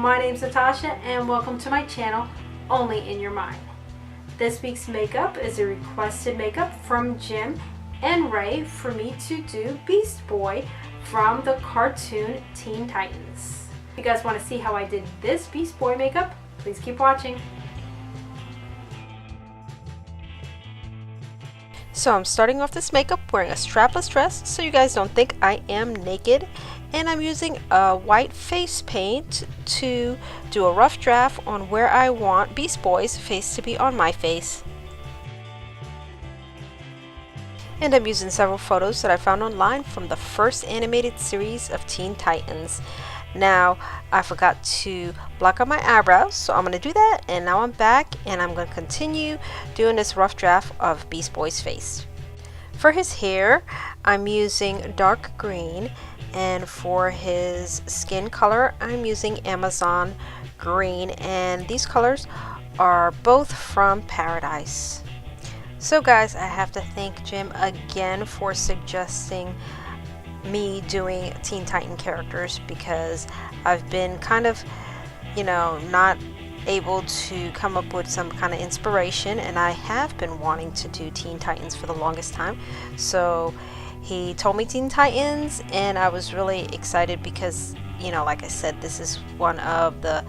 My name's Natasha and welcome to my channel, Only in Your Mind. This week's makeup is a requested makeup from Jim and Ray for me to do Beast Boy from the cartoon Teen Titans. If you guys want to see how I did this Beast Boy makeup, please keep watching. So I'm starting off this makeup wearing a strapless dress so you guys don't think I am naked, and I'm using a white face paint to do a rough draft on where I want Beast Boy's face to be on my face. And I'm using several photos that I found online from the first animated series of Teen Titans. Now I forgot to block out my eyebrows, so I'm going to do that, and now I'm back and I'm going to continue doing this rough draft of Beast Boy's face. For his hair, I'm using dark green, and for his skin color, I'm using Amazon green, and these colors are both from Paradise. So guys, I have to thank Jim again for suggesting me doing Teen Titan characters, because I've been kind of, not able to come up with some kind of inspiration, and I have been wanting to do Teen Titans for the longest time. So he told me Teen Titans and I was really excited because, like I said, this is one of the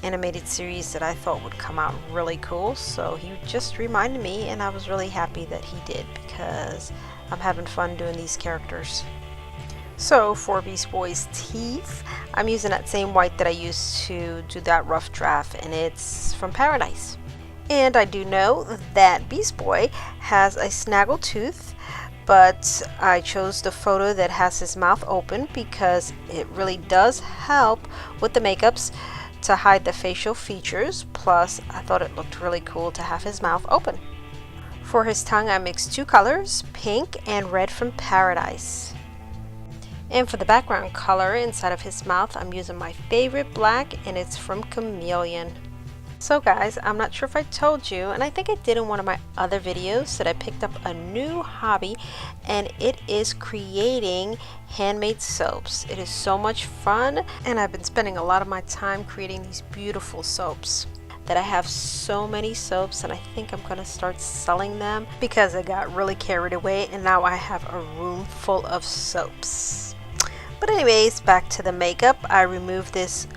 animated series that I thought would come out really cool. So he just reminded me and I was really happy that he did, because I'm having fun doing these characters. So for Beast Boy's teeth, I'm using that same white that I used to do that rough draft, and it's from Paradise. And I do know that Beast Boy has a snaggle tooth, but I chose the photo that has his mouth open because it really does help with the makeups to hide the facial features. Plus, I thought it looked really cool to have his mouth open. For his tongue, I mixed two colors, pink and red from Paradise. And for the background color inside of his mouth, I'm using my favorite black, and it's from Cameleon. So guys, I'm not sure if I told you, and I think I did in one of my other videos, that I picked up a new hobby, and it is creating handmade soaps. It is so much fun, and I've been spending a lot of my time creating these beautiful soaps. That I have so many soaps, and I think I'm gonna start selling them because I got really carried away and now I have a room full of soaps. But anyways, back to the makeup. I removed this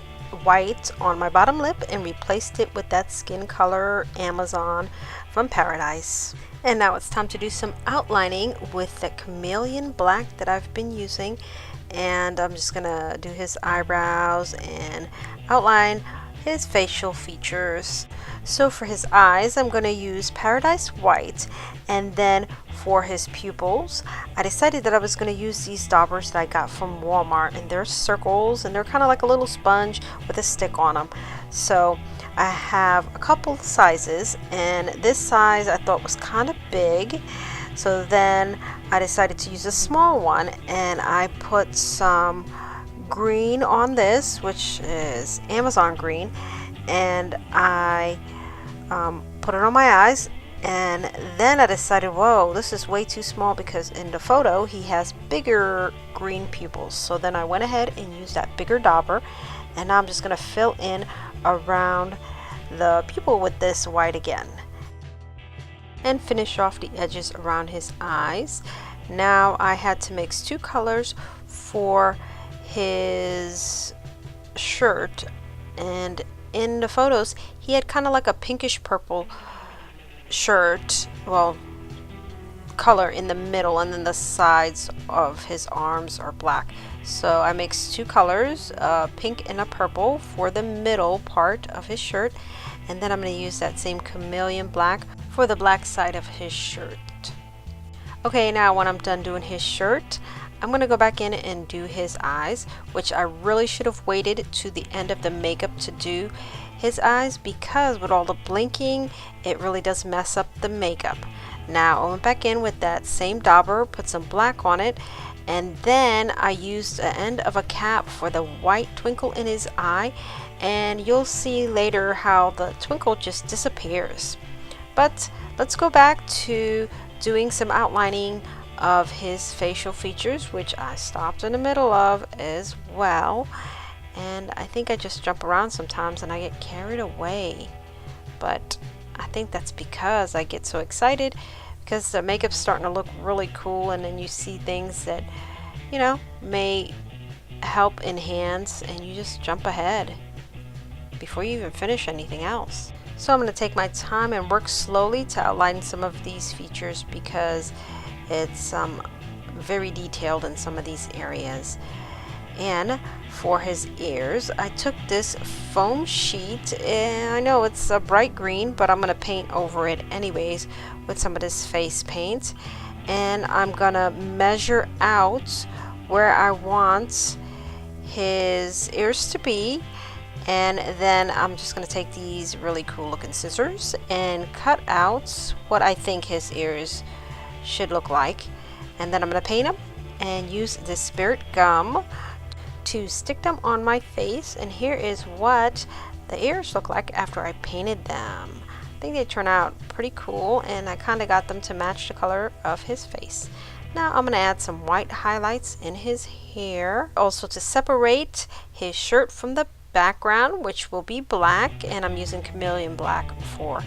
white on my bottom lip and replaced it with that skin color Amazon from Paradise. And now it's time to do some outlining with the Cameleon black that I've been using, and I'm just gonna do his eyebrows and outline his facial features. So for his eyes, I'm going to use Paradise White, and then for his pupils, I decided that I was going to use these daubers that I got from Walmart, and they're circles and they're kind of like a little sponge with a stick on them. So I have a couple sizes, and this size I thought was kind of big, so then I decided to use a small one, and I put some green on this, which is Amazon green, and I put it on my eyes. And then I decided, whoa, this is way too small, because in the photo he has bigger green pupils. So then I went ahead and used that bigger dauber, and now I'm just going to fill in around the pupil with this white again and finish off the edges around his eyes. Now I had to mix two colors for his shirt, and in the photos he had kind of like a pinkish purple shirt, well, color in the middle, and then the sides of his arms are black. So I mixed two colors, a pink and a purple, for the middle part of his shirt, and then I'm going to use that same Cameleon black for the black side of his shirt. Okay, now when I'm done doing his shirt, I'm going to go back in and do his eyes, which I really should have waited to the end of the makeup to do his eyes, because with all the blinking it really does mess up the makeup. Now I went back in with that same dauber, put some black on it, and then I used the end of a cap for the white twinkle in his eye, and you'll see later how the twinkle just disappears. But let's go back to doing some outlining of his facial features, which I stopped in the middle of as well. and I think I just jump around sometimes and I get carried away. But I think that's because I get so excited because the makeup's starting to look really cool, and then you see things that, you know, may help enhance, and you just jump ahead before you even finish anything else. So I'm going to take my time and work slowly to outline some of these features because it's very detailed in some of these areas. And for his ears, I took this foam sheet, and I know it's a bright green, but I'm going to paint over it anyways with some of this face paint. And I'm going to measure out where I want his ears to be, and then I'm just going to take these really cool looking scissors and cut out what I think his ears should look like. And then I'm going to paint them and use this spirit gum to stick them on my face. And here is what the ears look like after I painted them. I think they turn out pretty cool, and I kind of got them to match the color of his face. Now I'm going to add some white highlights in his hair, also to separate his shirt from the background, which will be black, and I'm using chameleon black for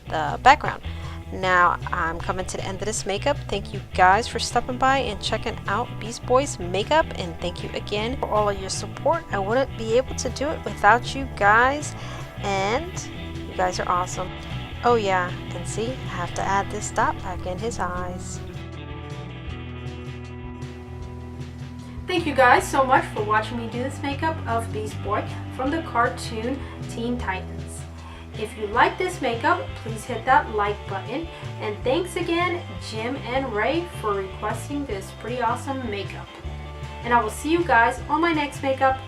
the background. Now I'm coming to the end of this makeup. Thank you guys for stopping by and checking out Beast Boy's makeup, and thank you again for all of your support. I wouldn't be able to do it without you guys, and you guys are awesome. Oh yeah, and see, I have to add this dot back in his eyes. Thank you guys so much for watching me do this makeup of Beast Boy from the cartoon Teen Titans. If you like this makeup, please hit that like button. And thanks again, Jim and Ray, for requesting this pretty awesome makeup. And I will see you guys on my next makeup.